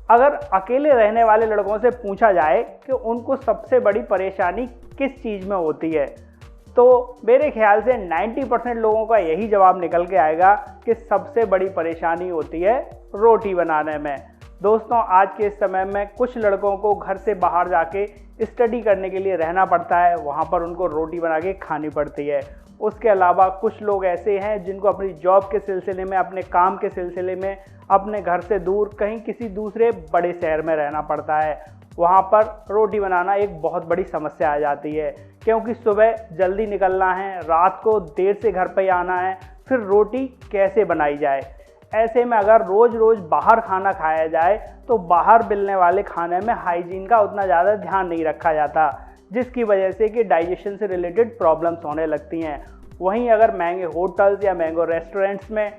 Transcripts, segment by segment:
अगर अकेले रहने वाले लड़कों से पूछा जाए कि उनको सबसे बड़ी परेशानी किस चीज़ में होती है, तो मेरे ख्याल से 90% लोगों का यही जवाब निकल के आएगा कि सबसे बड़ी परेशानी होती है रोटी बनाने में। दोस्तों, आज के इस समय में कुछ लड़कों को घर से बाहर जाके स्टडी करने के लिए रहना पड़ता है, वहाँ पर उनको रोटी बना के खानी पड़ती है। उसके अलावा कुछ लोग ऐसे हैं जिनको अपनी जॉब के सिलसिले में, अपने काम के सिलसिले में अपने घर से दूर कहीं किसी दूसरे बड़े शहर में रहना पड़ता है। वहाँ पर रोटी बनाना एक बहुत बड़ी समस्या आ जाती है, क्योंकि सुबह जल्दी निकलना है, रात को देर से घर पे आना है, फिर रोटी कैसे बनाई जाए। ऐसे में अगर रोज़ रोज़ बाहर खाना खाया जाए तो बाहर मिलने वाले खाने में हाइजीन का उतना ज़्यादा ध्यान नहीं रखा जाता, जिसकी वजह से कि डाइजेशन से रिलेटेड प्रॉब्लम्स होने लगती हैं। वहीं अगर महंगे होटल्स या महंगे रेस्टोरेंट्स में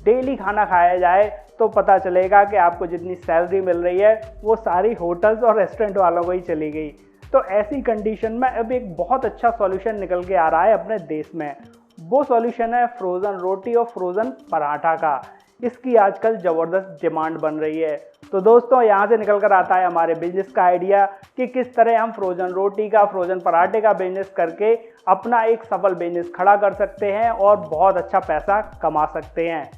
डेली खाना खाया जाए तो पता चलेगा कि आपको जितनी सैलरी मिल रही है वो सारी होटल्स और रेस्टोरेंट वालों को ही चली गई। तो ऐसी कंडीशन में अब एक बहुत अच्छा सॉल्यूशन निकल के आ रहा है अपने देश में। वो सॉल्यूशन है फ्रोज़न रोटी और फ्रोज़न पराठा का। इसकी आजकल ज़बरदस्त डिमांड बन रही है। तो दोस्तों, यहाँ से निकल कर आता है हमारे बिजनेस का आइडिया कि किस तरह हम फ्रोज़न रोटी का, फ्रोज़न पराठे का बिजनेस करके अपना एक सफल बिजनेस खड़ा कर सकते हैं और बहुत अच्छा पैसा कमा सकते हैं।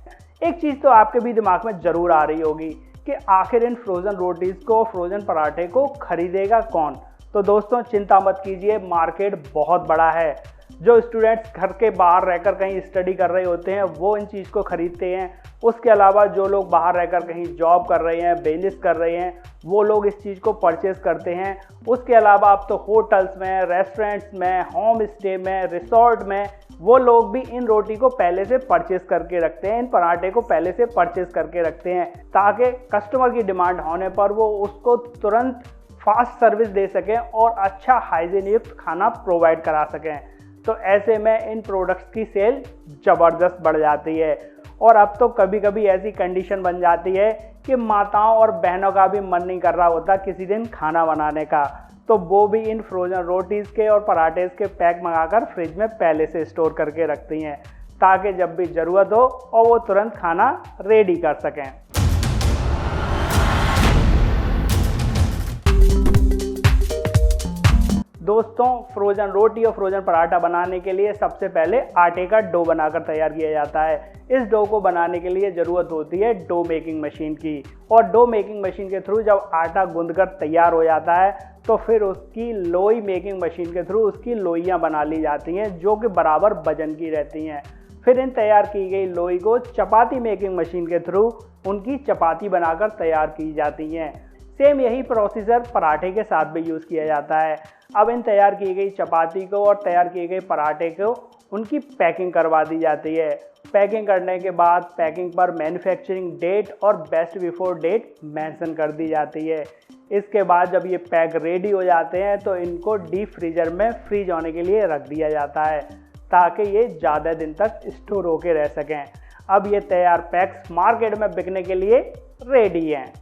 एक चीज़ तो आपके भी दिमाग में ज़रूर आ रही होगी कि आखिर इन फ्रोज़न रोटीज़ को, फ्रोज़न पराठे को खरीदेगा कौन। तो दोस्तों, चिंता मत कीजिए, मार्केट बहुत बड़ा है। जो स्टूडेंट्स घर के बाहर रहकर कहीं स्टडी कर रहे होते हैं वो इन चीज़ को ख़रीदते हैं। उसके अलावा जो लोग बाहर रहकर कहीं जॉब कर रहे हैं, बिजनेस कर रहे हैं, वो लोग इस चीज़ को परचेज़ करते हैं। उसके अलावा अब तो होटल्स में, रेस्टोरेंट्स में, होम स्टे में, रिसोर्ट में वो लोग भी इन रोटी को पहले से परचेज़ करके रखते हैं, इन पराठे को पहले से परचेज़ करके रखते हैं, ताकि कस्टमर की डिमांड होने पर वो उसको तुरंत फास्ट सर्विस दे सकें और अच्छा हाइजीन युक्त खाना प्रोवाइड करा सकें। तो ऐसे में इन प्रोडक्ट्स की सेल ज़बरदस्त बढ़ जाती है। और अब तो कभी कभी ऐसी कंडीशन बन जाती है कि माताओं और बहनों का भी मन नहीं कर रहा होता किसी दिन खाना बनाने का, तो वो भी इन फ्रोज़न रोटीज़ के और पराठेज़ के पैक मंगाकर फ्रिज में पहले से स्टोर करके रखती हैं, ताकि जब भी ज़रूरत हो और वो तुरंत खाना रेडी कर सकें। दोस्तों, फ्रोज़न रोटी और फ्रोज़न पराठा बनाने के लिए सबसे पहले आटे का डो बनाकर तैयार किया जाता है। इस डो को बनाने के लिए ज़रूरत होती है डो मेकिंग मशीन की, और डो मेकिंग मशीन के थ्रू जब आटा गूंदकर तैयार हो जाता है तो फिर उसकी लोई मेकिंग मशीन के थ्रू उसकी लोइयाँ बना ली जाती हैं, जो कि बराबर वजन की रहती हैं। फिर इन तैयार की गई लोई को चपाती मेकिंग मशीन के थ्रू उनकी चपाती बनाकर तैयार की जाती हैं। सेम यही प्रोसीजर पराठे के साथ भी यूज़ किया जाता है। अब इन तैयार की गई चपाती को और तैयार किए गए पराठे को उनकी पैकिंग करवा दी जाती है। पैकिंग करने के बाद पैकिंग पर मैन्युफैक्चरिंग डेट और बेस्ट बिफोर डेट मेंशन कर दी जाती है। इसके बाद जब ये पैक रेडी हो जाते हैं तो इनको डीप फ्रीजर में फ्रीज होने के लिए रख दिया जाता है, ताकि ये ज़्यादा दिन तक स्टोर होके रह सकें। अब ये तैयार पैक्स मार्केट में बिकने के लिए रेडी हैं।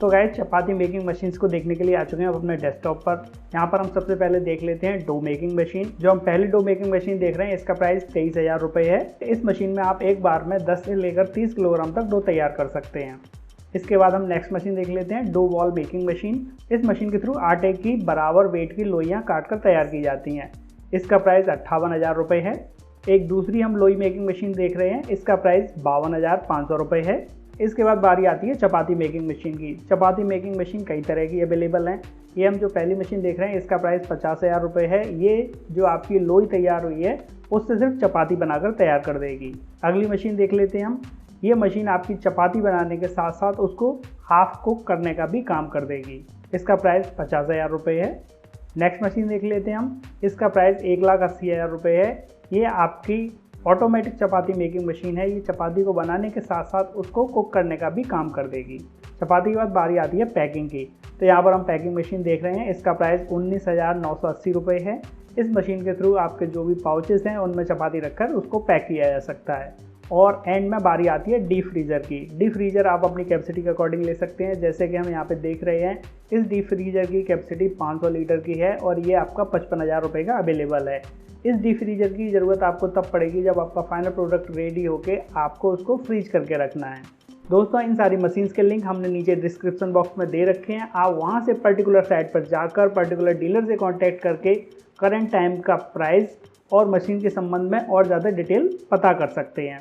तो गाइस, चपाती मेकिंग मशीन्स को देखने के लिए आ चुके हैं अब अपने डेस्कटॉप पर। यहाँ पर हम सबसे पहले देख लेते हैं डो मेकिंग मशीन। जो हम पहली डो मेकिंग मशीन देख रहे हैं इसका प्राइस 23,000 रुपये है। इस मशीन में आप एक बार में 10 से लेकर 30 किलोग्राम तक डो तैयार कर सकते हैं। इसके बाद हम नेक्स्ट मशीन देख लेते हैं, डो बॉल मेकिंग मशीन। इस मशीन के थ्रू आटे की बराबर वेट की लोइयाँ काट कर तैयार की जाती हैं। इसका प्राइस 58,000 रुपये है। एक दूसरी हम लोई मेकिंग मशीन देख रहे हैं, इसका प्राइस 52,500 रुपये है। इसके बाद बारी आती है चपाती मेकिंग मशीन की। चपाती मेकिंग मशीन कई तरह की अवेलेबल हैं। ये हम जो पहली मशीन देख रहे हैं इसका प्राइस 50,000 रुपये है। ये जो आपकी लोई तैयार हुई है उससे सिर्फ चपाती बनाकर तैयार कर देगी। अगली मशीन देख लेते हैं हम। ये मशीन आपकी चपाती बनाने के साथ साथ उसको हाफ कुक करने का भी काम कर देगी। इसका प्राइस 50,000 रुपये है। नेक्स्ट मशीन देख लेते हैं हम। इसका प्राइस 1,80,000 रुपये है। ये आपकी ऑटोमेटिक चपाती मेकिंग मशीन है। ये चपाती को बनाने के साथ साथ उसको कुक करने का भी काम कर देगी। चपाती के बाद बारी आती है पैकिंग की। तो यहाँ पर हम पैकिंग मशीन देख रहे हैं, इसका प्राइस 19,980 रुपये है। इस मशीन के थ्रू आपके जो भी पाउचेस हैं उनमें चपाती रखकर उसको पैक किया जा सकता है। और एंड में बारी आती है डीप फ्रीज़र की। डीप फ्रीज़र आप अपनी कैपेसिटी के अकॉर्डिंग ले सकते हैं। जैसे कि हम यहाँ पे देख रहे हैं, इस डीप फ्रीज़र की कैपेसिटी 500 लीटर की है और ये आपका 55,000 रुपये का अवेलेबल है। इस डीप फ्रीज़र की ज़रूरत आपको तब पड़ेगी जब आपका फाइनल प्रोडक्ट रेडी होके आपको उसको फ्रीज करके रखना है। दोस्तों इन सारी मशीन्स के लिंक हमने नीचे डिस्क्रिप्शन बॉक्स में दे रखे हैं। आप वहां से पर्टिकुलर साइट पर जाकर पर्टिकुलर डीलर से कांटेक्ट करके करंट टाइम का प्राइस और मशीन के संबंध में और ज़्यादा डिटेल पता कर सकते हैं।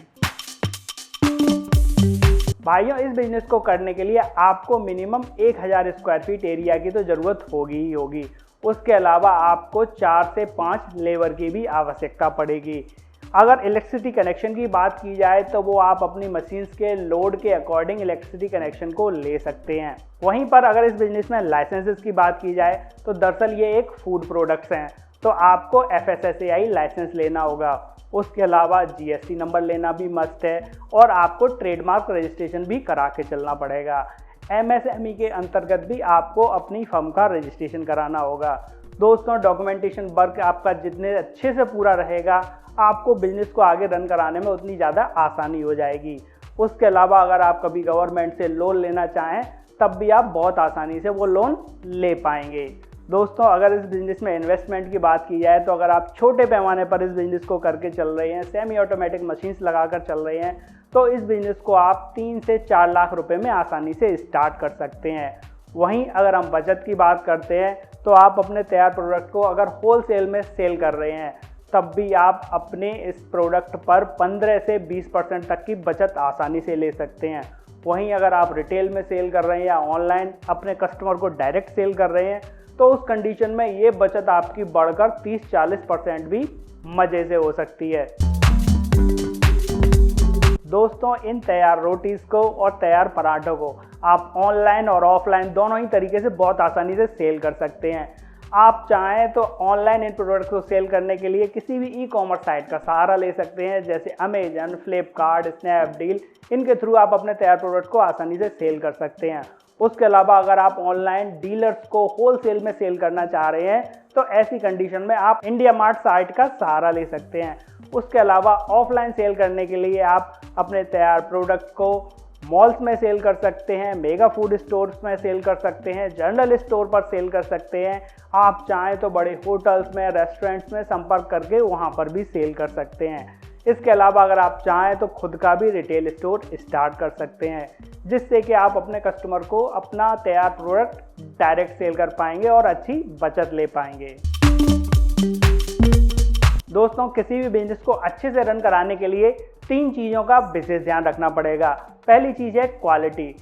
भाइयों इस बिजनेस को करने के लिए आपको मिनिमम 1000 स्क्वायर फीट एरिया की तो ज़रूरत होगी ही होगी। उसके अलावा आपको 4 से 5 लेबर की भी आवश्यकता पड़ेगी। अगर इलेक्ट्रिसिटी कनेक्शन की बात की जाए तो वो आप अपनी मशीन्स के लोड के अकॉर्डिंग इलेक्ट्रिसिटी कनेक्शन को ले सकते हैं। वहीं पर अगर इस बिजनेस में लाइसेंसेस की बात की जाए तो दरअसल ये एक फूड प्रोडक्ट्स हैं, तो आपको FSSAI लाइसेंस लेना होगा। उसके अलावा GST नंबर लेना भी मस्ट है और आपको ट्रेडमार्क रजिस्ट्रेशन भी करा के चलना पड़ेगा। MSME के अंतर्गत भी आपको अपनी फर्म का रजिस्ट्रेशन कराना होगा। दोस्तों डॉक्यूमेंटेशन वर्क आपका जितने अच्छे से पूरा रहेगा, आपको बिजनेस को आगे रन कराने में उतनी ज़्यादा आसानी हो जाएगी। उसके अलावा अगर आप कभी गवर्नमेंट से लोन लेना चाहें तब भी आप बहुत आसानी से वो लोन ले पाएंगे। दोस्तों अगर इस बिज़नेस में इन्वेस्टमेंट की बात की जाए तो अगर आप छोटे पैमाने पर इस बिज़नेस को करके चल रहे हैं, सेमी ऑटोमेटिक मशीन्स लगाकर चल रहे हैं, तो इस बिज़नेस को आप 3 से 4 लाख रुपए में आसानी से स्टार्ट कर सकते हैं। वहीं अगर हम बचत की बात करते हैं तो आप अपने तैयार प्रोडक्ट को अगर होलसेल में सेल कर रहे हैं तब भी आप अपने इस प्रोडक्ट पर 15 से 20% तक की बचत आसानी से ले सकते हैं। वहीं अगर आप रिटेल में सेल कर रहे हैं या ऑनलाइन अपने कस्टमर को डायरेक्ट सेल कर रहे हैं तो उस कंडीशन में ये बचत आपकी बढ़कर 30-40% भी मज़े से हो सकती है। दोस्तों इन तैयार रोटीज़ को और तैयार पराठों को आप ऑनलाइन और ऑफलाइन दोनों ही तरीके से बहुत आसानी से सेल कर सकते हैं। आप चाहें तो ऑनलाइन इन प्रोडक्ट्स को सेल करने के लिए किसी भी ई-कॉमर्स साइट का सहारा ले सकते हैं, जैसे अमेजन, फ्लिपकार्ट, स्नैपडील। इनके थ्रू आप अपने तैयार प्रोडक्ट को आसानी से सेल कर सकते हैं। उसके अलावा अगर आप ऑनलाइन डीलर्स को होलसेल में सेल करना चाह रहे हैं तो ऐसी कंडीशन में आप इंडिया मार्ट साइट का सहारा ले सकते हैं। उसके अलावा ऑफलाइन सेल करने के लिए आप अपने तैयार प्रोडक्ट को मॉल्स में सेल कर सकते हैं, मेगा फूड स्टोर्स में सेल कर सकते हैं, जनरल स्टोर पर सेल कर सकते हैं। आप चाहें तो बड़े होटल्स में, रेस्टोरेंट्स में संपर्क करके वहां पर भी सेल कर सकते हैं। इसके अलावा अगर आप चाहें तो खुद का भी रिटेल स्टोर स्टार्ट कर सकते हैं, जिससे कि आप अपने कस्टमर को अपना तैयार प्रोडक्ट डायरेक्ट सेल कर पाएंगे और अच्छी बचत ले पाएंगे। दोस्तों किसी भी बिजनेस को अच्छे से रन कराने के लिए 3 चीज़ों का विशेष ध्यान रखना पड़ेगा। पहली चीज़ है क्वालिटी।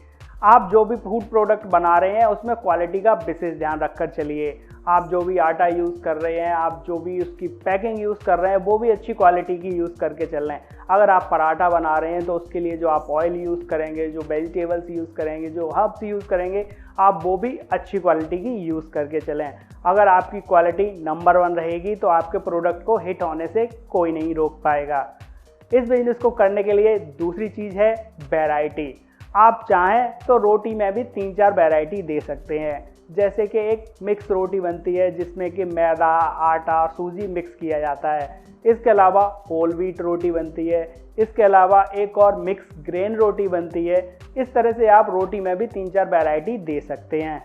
आप जो भी फूड प्रोडक्ट बना रहे हैं उसमें क्वालिटी का विशेष ध्यान रखकर चलिए। आप जो भी आटा यूज़ कर रहे हैं, आप जो भी उसकी पैकिंग यूज़ कर रहे हैं वो भी अच्छी क्वालिटी की यूज़ करके चल रहे हैं। अगर आप पराठा बना रहे हैं तो उसके लिए जो आप ऑयल यूज़ करेंगे, जो वेजिटेबल्स यूज़ करेंगे, जो हर्ब्स यूज़ करेंगे, आप वो भी अच्छी क्वालिटी की यूज़ करके चलें। अगर आपकी क्वालिटी नंबर 1 रहेगी तो आपके प्रोडक्ट को हिट होने से कोई नहीं रोक पाएगा। इस बिजनेस को करने के लिए दूसरी चीज़ है वैरायटी। आप चाहें तो रोटी में भी 3-4 वैरायटी दे सकते हैं, जैसे कि एक मिक्स रोटी बनती है जिसमें कि मैदा, आटा, सूजी मिक्स किया जाता है। इसके अलावा होल व्हीट रोटी बनती है। इसके अलावा एक और मिक्स ग्रेन रोटी बनती है। इस तरह से आप रोटी में भी 3-4 वैरायटी दे सकते हैं।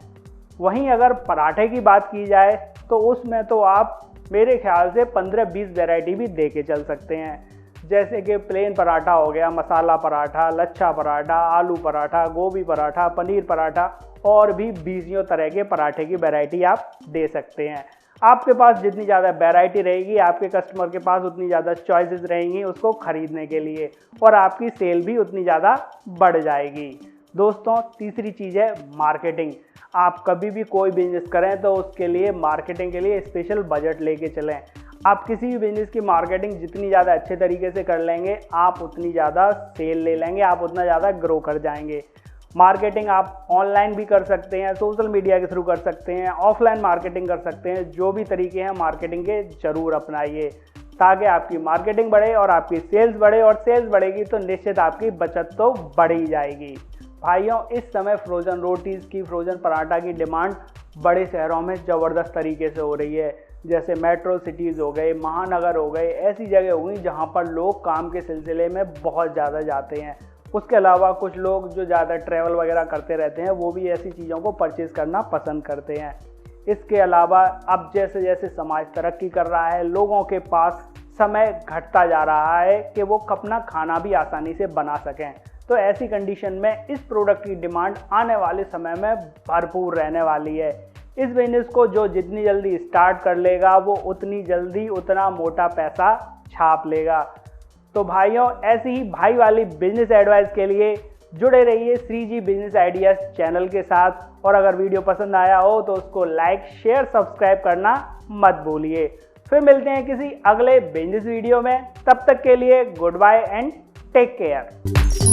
वहीं अगर पराठे की बात की जाए तो उसमें तो आप मेरे ख्याल से 15-20 वैरायटी भी दे के चल सकते हैं, जैसे कि प्लेन पराठा हो गया, मसाला पराठा, लच्छा पराठा, आलू पराठा, गोभी पराठा, पनीर पराठा और भी 20 तरह के पराठे की वैरायटी आप दे सकते हैं। आपके पास जितनी ज़्यादा वैरायटी रहेगी, आपके कस्टमर के पास उतनी ज़्यादा चॉइसेस रहेंगी उसको ख़रीदने के लिए और आपकी सेल भी उतनी ज़्यादा बढ़ जाएगी। दोस्तों तीसरी चीज़ है मार्केटिंग। आप कभी भी कोई बिजनेस करें तो उसके लिए मार्केटिंग के लिए स्पेशल बजट लेके चलें। आप किसी भी बिजनेस की मार्केटिंग जितनी ज़्यादा अच्छे तरीके से कर लेंगे, आप उतनी ज़्यादा सेल ले लेंगे, आप उतना ज़्यादा ग्रो कर जाएंगे। मार्केटिंग आप ऑनलाइन भी कर सकते हैं, सोशल मीडिया के थ्रू कर सकते हैं, ऑफलाइन मार्केटिंग कर सकते हैं। जो भी तरीके हैं मार्केटिंग के ज़रूर अपनाइए ताकि आपकी मार्केटिंग बढ़े और आपकी सेल्स बढ़े, और सेल्स बढ़ेगी तो निश्चित आपकी बचत तो बढ़ ही जाएगी। भाइयों इस समय फ्रोज़न रोटीज़ की, फ्रोज़न पराठा की डिमांड बड़े शहरों में ज़बरदस्त तरीके से हो रही है, जैसे मेट्रो सिटीज़ हो गए, महानगर हो गए, ऐसी जगह हो गई जहाँ पर लोग काम के सिलसिले में बहुत ज़्यादा जाते हैं। उसके अलावा कुछ लोग जो ज़्यादा ट्रैवल वगैरह करते रहते हैं वो भी ऐसी चीज़ों को परचेज़ करना पसंद करते हैं। इसके अलावा अब जैसे जैसे समाज तरक्की कर रहा है, लोगों के पास समय घटता जा रहा है कि वो अपना खाना भी आसानी से बना सकें। तो ऐसी कंडीशन में इस प्रोडक्ट की डिमांड आने वाले समय में भरपूर रहने वाली है। इस बिजनेस को जो जितनी जल्दी स्टार्ट कर लेगा वो उतनी जल्दी उतना मोटा पैसा छाप लेगा। तो भाइयों, ऐसी ही भाई वाली बिजनेस एडवाइस के लिए जुड़े रहिए श्री जी बिजनेस आइडियाज चैनल के साथ। और अगर वीडियो पसंद आया हो तो उसको लाइक, शेयर, सब्सक्राइब करना मत भूलिए। फिर मिलते हैं किसी अगले बिजनेस वीडियो में। तब तक के लिए good bye and take care.